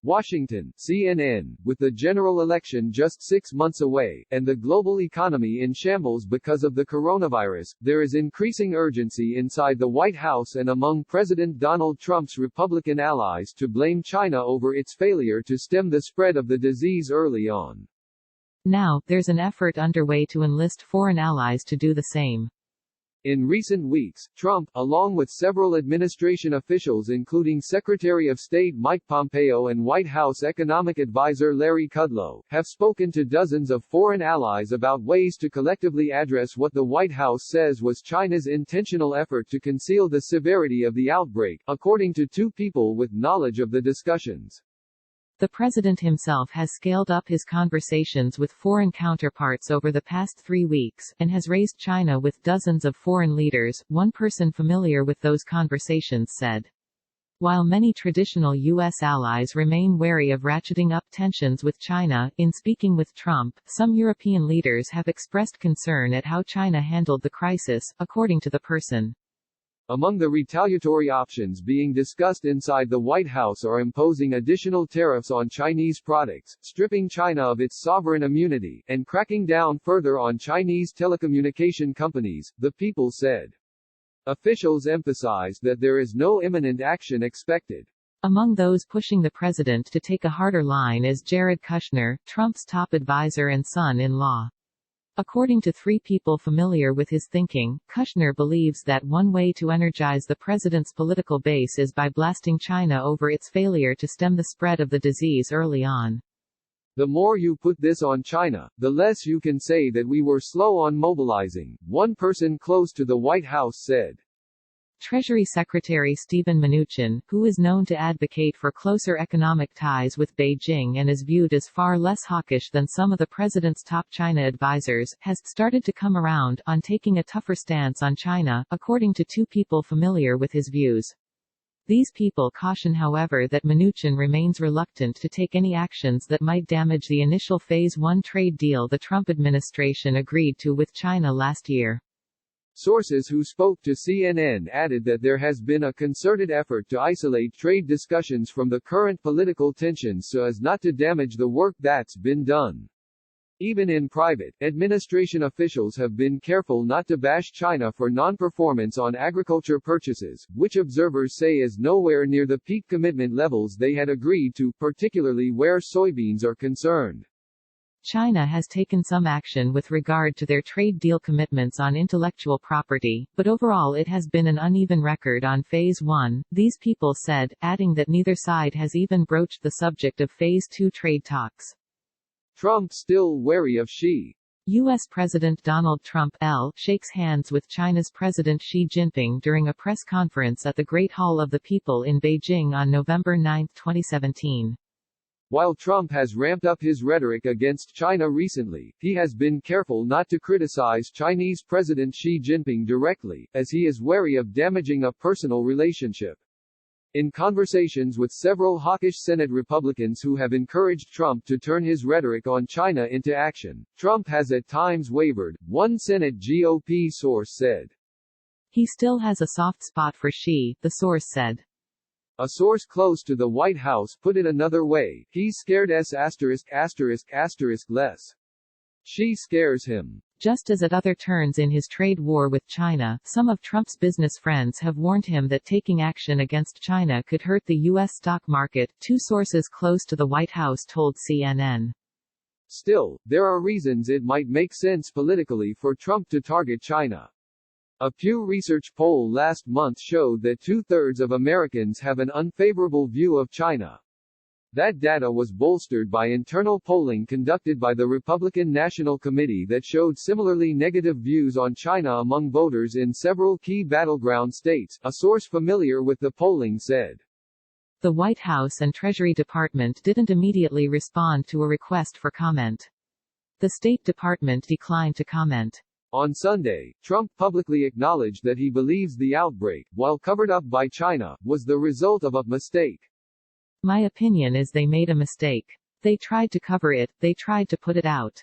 Washington, CNN, with the general election just 6 months away, and the global economy in shambles because of the coronavirus, there is increasing urgency inside the White House and among President Donald Trump's Republican allies to blame China over its failure to stem the spread of the disease early on. Now, there's an effort underway to enlist foreign allies to do the same. In recent weeks, Trump, along with several administration officials including Secretary of State Mike Pompeo and White House economic advisor Larry Kudlow, have spoken to dozens of foreign allies about ways to collectively address what the White House says was China's intentional effort to conceal the severity of the outbreak, according to two people with knowledge of the discussions. The president himself has scaled up his conversations with foreign counterparts over the past 3 weeks, and has raised China with dozens of foreign leaders, one person familiar with those conversations said. While many traditional U.S. allies remain wary of ratcheting up tensions with China, in speaking with Trump, some European leaders have expressed concern at how China handled the crisis, according to the person. Among the retaliatory options being discussed inside the White House are imposing additional tariffs on Chinese products, stripping China of its sovereign immunity, and cracking down further on Chinese telecommunication companies, the people said. Officials emphasized that there is no imminent action expected. Among those pushing the president to take a harder line is Jared Kushner, Trump's top advisor and son-in-law. According to 3 people familiar with his thinking, Kushner believes that one way to energize the president's political base is by blasting China over its failure to stem the spread of the disease early on. The more you put this on China, the less you can say that we were slow on mobilizing, one person close to the White House said. Treasury Secretary Steven Mnuchin, who is known to advocate for closer economic ties with Beijing and is viewed as far less hawkish than some of the president's top China advisors, has started to come around on taking a tougher stance on China, according to 2 people familiar with his views. These people caution, however, that Mnuchin remains reluctant to take any actions that might damage the initial Phase 1 trade deal the Trump administration agreed to with China last year. Sources who spoke to CNN added that there has been a concerted effort to isolate trade discussions from the current political tensions so as not to damage the work that's been done. Even in private, administration officials have been careful not to bash China for non-performance on agriculture purchases, which observers say is nowhere near the peak commitment levels they had agreed to, particularly where soybeans are concerned. China has taken some action with regard to their trade deal commitments on intellectual property, but overall it has been an uneven record on Phase 1, these people said, adding that neither side has even broached the subject of Phase 2 trade talks. Trump still wary of Xi. U.S. President Donald Trump shakes hands with China's President Xi Jinping during a press conference at the Great Hall of the People in Beijing on November 9, 2017. While Trump has ramped up his rhetoric against China recently, he has been careful not to criticize Chinese President Xi Jinping directly, as he is wary of damaging a personal relationship. In conversations with several hawkish Senate Republicans who have encouraged Trump to turn his rhetoric on China into action, Trump has at times wavered, one Senate GOP source said. He still has a soft spot for Xi, the source said. A source close to the White House put it another way, he's scared less. Xi scares him. Just as at other turns in his trade war with China, some of Trump's business friends have warned him that taking action against China could hurt the U.S. stock market, 2 sources close to the White House told CNN. Still, there are reasons it might make sense politically for Trump to target China. A Pew Research poll last month showed that 2/3 of Americans have an unfavorable view of China. That data was bolstered by internal polling conducted by the Republican National Committee that showed similarly negative views on China among voters in several key battleground states, a source familiar with the polling said. The White House and Treasury Department didn't immediately respond to a request for comment. The State Department declined to comment. On Sunday, Trump publicly acknowledged that he believes the outbreak, while covered up by China, was the result of a mistake. My opinion is they made a mistake. They tried to cover it, they tried to put it out.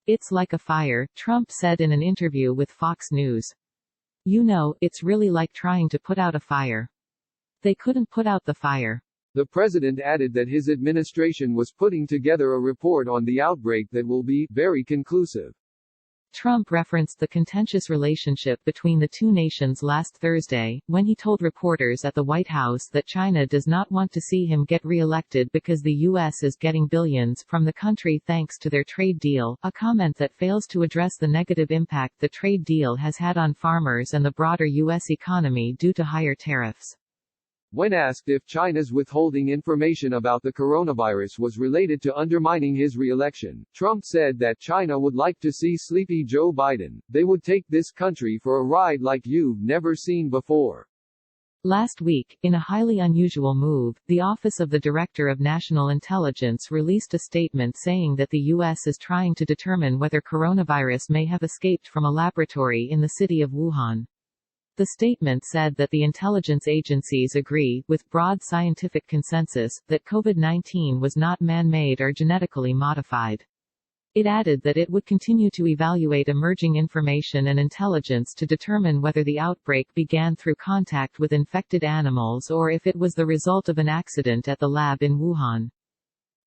It's like a fire, Trump said in an interview with Fox News. You know, it's really like trying to put out a fire. They couldn't put out the fire. The president added that his administration was putting together a report on the outbreak that will be very conclusive. Trump referenced the contentious relationship between the two nations last Thursday, when he told reporters at the White House that China does not want to see him get re-elected because the U.S. is getting billions from the country thanks to their trade deal, a comment that fails to address the negative impact the trade deal has had on farmers and the broader U.S. economy due to higher tariffs. When asked if China's withholding information about the coronavirus was related to undermining his re-election, Trump said that China would like to see sleepy Joe Biden. They would take this country for a ride like you've never seen before. Last week, in a highly unusual move, the Office of the Director of National Intelligence released a statement saying that the U.S. is trying to determine whether coronavirus may have escaped from a laboratory in the city of Wuhan. The statement said that the intelligence agencies agree, with broad scientific consensus, that COVID-19 was not man-made or genetically modified. It added that it would continue to evaluate emerging information and intelligence to determine whether the outbreak began through contact with infected animals or if it was the result of an accident at the lab in Wuhan.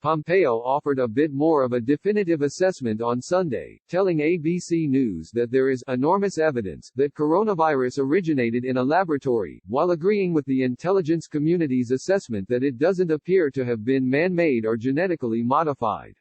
Pompeo offered a bit more of a definitive assessment on Sunday, telling ABC News that there is enormous evidence that coronavirus originated in a laboratory, while agreeing with the intelligence community's assessment that it doesn't appear to have been man-made or genetically modified.